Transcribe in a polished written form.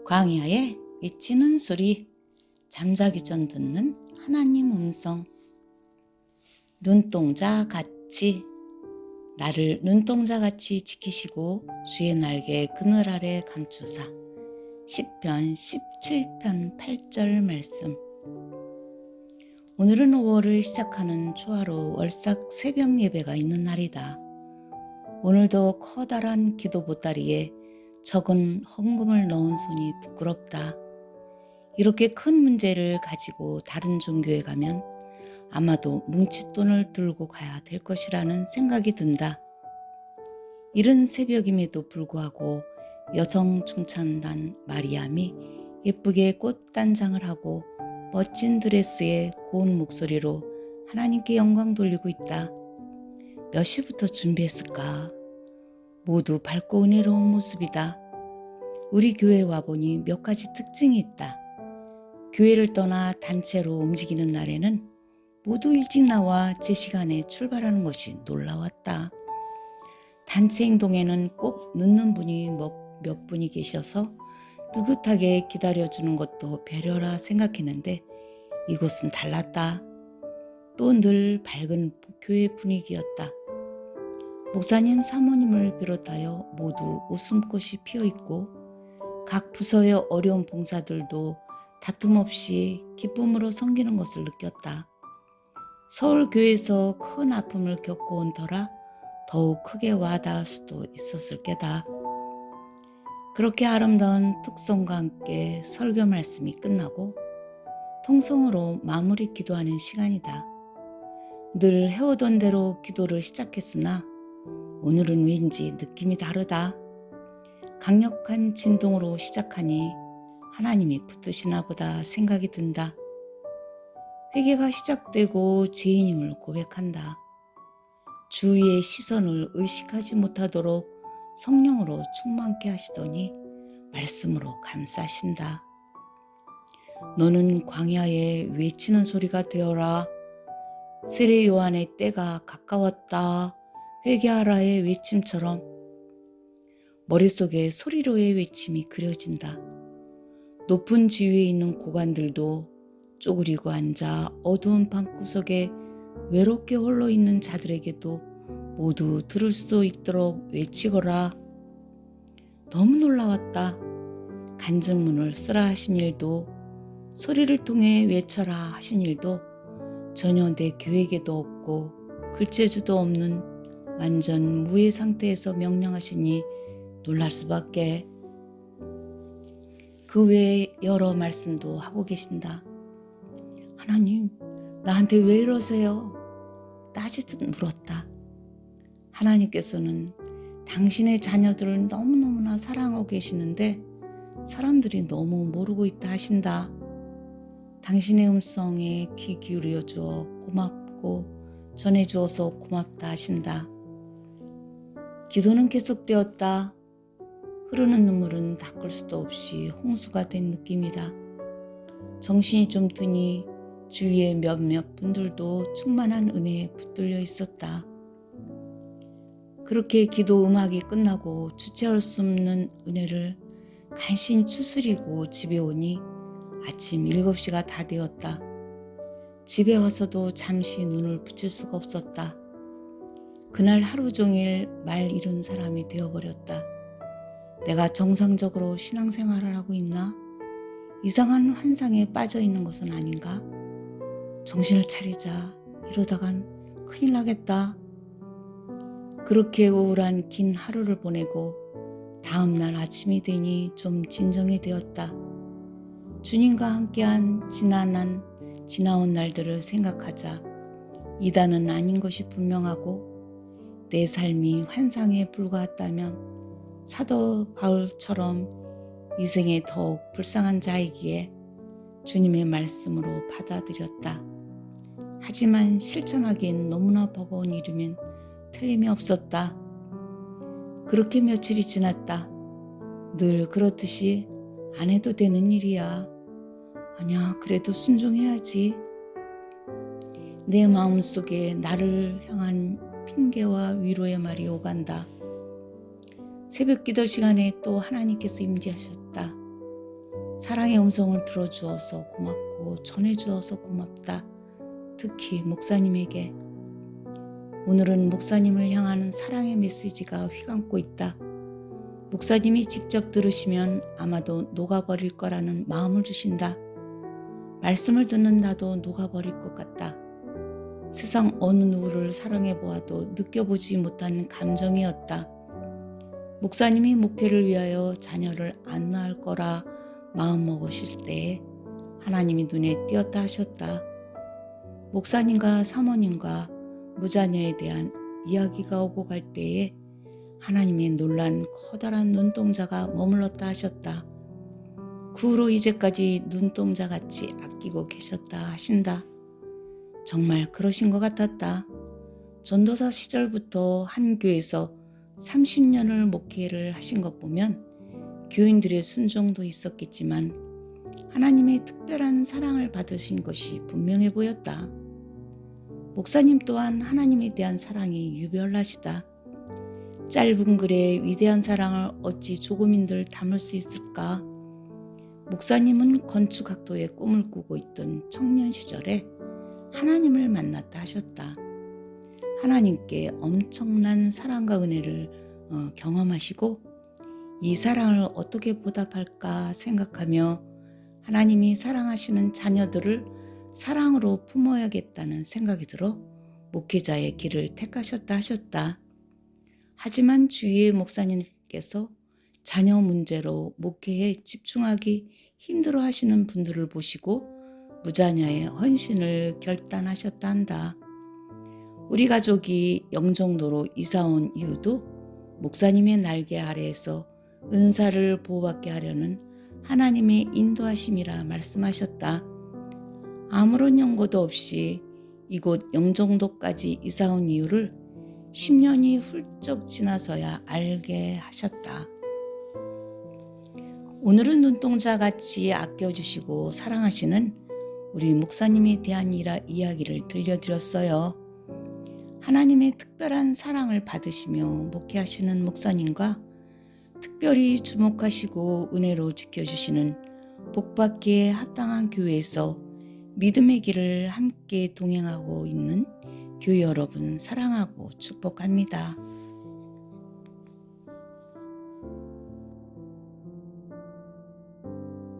광야에 외치는 소리, 잠자기 전 듣는 하나님 음성. 눈동자 같이, 나를 눈동자같이 지키시고 주의 날개 그늘 아래 감추사. 시편 17편 8절 말씀. 오늘은 5월을 시작하는 초하루 월삭 새벽 예배가 있는 날이다. 오늘도 커다란 기도 보따리에 적은 헌금을 넣은 손이 부끄럽다. 이렇게 큰 문제를 가지고 다른 종교에 가면 아마도 뭉칫돈을 들고 가야 될 것이라는 생각이 든다. 이른 새벽임에도 불구하고 여성 중창단 마리암이 예쁘게 꽃단장을 하고 멋진 드레스에 고운 목소리로 하나님께 영광 돌리고 있다. 몇 시부터 준비했을까? 모두 밝고 은혜로운 모습이다. 우리 교회에 와보니 몇 가지 특징이 있다. 교회를 떠나 단체로 움직이는 날에는 모두 일찍 나와 제 시간에 출발하는 것이 놀라웠다. 단체 행동에는 꼭 늦는 분이 몇 분이 계셔서 느긋하게 기다려주는 것도 배려라 생각했는데 이곳은 달랐다. 또 늘 밝은 교회 분위기였다. 목사님, 사모님을 비롯하여 모두 웃음꽃이 피어있고 각 부서의 어려운 봉사들도 다툼 없이 기쁨으로 섬기는 것을 느꼈다. 서울교회에서 큰 아픔을 겪어온 터라 더욱 크게 와닿을 수도 있었을 게다. 그렇게 아름다운 특성과 함께 설교 말씀이 끝나고 통성으로 마무리 기도하는 시간이다. 늘 해오던 대로 기도를 시작했으나 오늘은 왠지 느낌이 다르다. 강력한 진동으로 시작하니 하나님이 붙드시나 보다 생각이 든다. 회개가 시작되고 죄인임을 고백한다. 주위의 시선을 의식하지 못하도록 성령으로 충만케 하시더니 말씀으로 감싸신다. 너는 광야에 외치는 소리가 되어라. 세례 요한의 때가 가까웠다. 회개하라의 외침처럼 머릿속에 소리로의 외침이 그려진다. 높은 지위에 있는 고관들도 쪼그리고 앉아 어두운 방구석에 외롭게 홀로 있는 자들에게도 모두 들을 수도 있도록 외치거라. 너무 놀라웠다. 간증문을 쓰라 하신 일도 소리를 통해 외쳐라 하신 일도 전혀 내 계획에도 없고 글재주도 없는 완전 무의 상태에서 명령하시니 놀랄 수밖에. 그 외에 여러 말씀도 하고 계신다. 하나님, 나한테 왜 이러세요? 따지듯 물었다. 하나님께서는 당신의 자녀들을 너무너무나 사랑하고 계시는데 사람들이 너무 모르고 있다 하신다. 당신의 음성에 귀 기울여 주어 고맙고 전해주어서 고맙다 하신다. 기도는 계속되었다. 흐르는 눈물은 닦을 수도 없이 홍수가 된 느낌이다. 정신이 좀 드니 주위의 몇몇 분들도 충만한 은혜에 붙들려 있었다. 그렇게 기도 음악이 끝나고 주체할 수 없는 은혜를 간신히 추스리고 집에 오니 아침 7시가 다 되었다. 집에 와서도 잠시 눈을 붙일 수가 없었다. 그날 하루 종일 말 잃은 사람이 되어버렸다. 내가 정상적으로 신앙생활을 하고 있나? 이상한 환상에 빠져 있는 것은 아닌가? 정신을 차리자. 이러다간 큰일 나겠다. 그렇게 우울한 긴 하루를 보내고 다음날 아침이 되니 좀 진정이 되었다. 주님과 함께한 지나온 날들을 생각하자 이단은 아닌 것이 분명하고 내 삶이 환상에 불과했다면 사도 바울처럼 이 생에 더욱 불쌍한 자이기에 주님의 말씀으로 받아들였다. 하지만 실천하기엔 너무나 버거운 일이면 틀림이 없었다. 그렇게 며칠이 지났다. 늘 그렇듯이 안 해도 되는 일이야. 아니야, 그래도 순종해야지. 내 마음속에 나를 향한 핑계와 위로의 말이 오간다. 새벽 기도 시간에 또 하나님께서 임재하셨다. 사랑의 음성을 들어주어서 고맙고 전해주어서 고맙다. 특히 목사님에게. 오늘은 목사님을 향하는 사랑의 메시지가 휘감고 있다. 목사님이 직접 들으시면 아마도 녹아버릴 거라는 마음을 주신다. 말씀을 듣는 나도 녹아버릴 것 같다. 세상 어느 누구를 사랑해 보아도 느껴보지 못하는 감정이었다. 목사님이 목회를 위하여 자녀를 안 낳을 거라 마음먹으실 때에 하나님이 눈에 띄었다 하셨다. 목사님과 사모님과 무자녀에 대한 이야기가 오고 갈 때에 하나님의 놀란 커다란 눈동자가 머물렀다 하셨다. 그 후로 이제까지 눈동자같이 아끼고 계셨다 하신다. 정말 그러신 것 같았다. 전도사 시절부터 한 교회에서 30년을 목회를 하신 것 보면 교인들의 순종도 있었겠지만 하나님의 특별한 사랑을 받으신 것이 분명해 보였다. 목사님 또한 하나님에 대한 사랑이 유별나시다. 짧은 글에 위대한 사랑을 어찌 조금인들 담을 수 있을까? 목사님은 건축학도의 꿈을 꾸고 있던 청년 시절에 하나님을 만났다 하셨다. 하나님께 엄청난 사랑과 은혜를 경험하시고 이 사랑을 어떻게 보답할까 생각하며 하나님이 사랑하시는 자녀들을 사랑으로 품어야겠다는 생각이 들어 목회자의 길을 택하셨다 하셨다. 하지만 주위의 목사님께서 자녀 문제로 목회에 집중하기 힘들어 하시는 분들을 보시고 무자녀의 헌신을 결단하셨다 한다. 우리 가족이 영종도로 이사온 이유도 목사님의 날개 아래에서 은사를 보호받게 하려는 하나님의 인도하심이라 말씀하셨다. 아무런 연고도 없이 이곳 영종도까지 이사온 이유를 10년이 훌쩍 지나서야 알게 하셨다. 오늘은 눈동자같이 아껴주시고 사랑하시는 우리 목사님에 대한 이야기를 들려드렸어요. 하나님의 특별한 사랑을 받으시며 목회하시는 목사님과 특별히 주목하시고 은혜로 지켜주시는 복받기에 합당한 교회에서 믿음의 길을 함께 동행하고 있는 교회 여러분 사랑하고 축복합니다.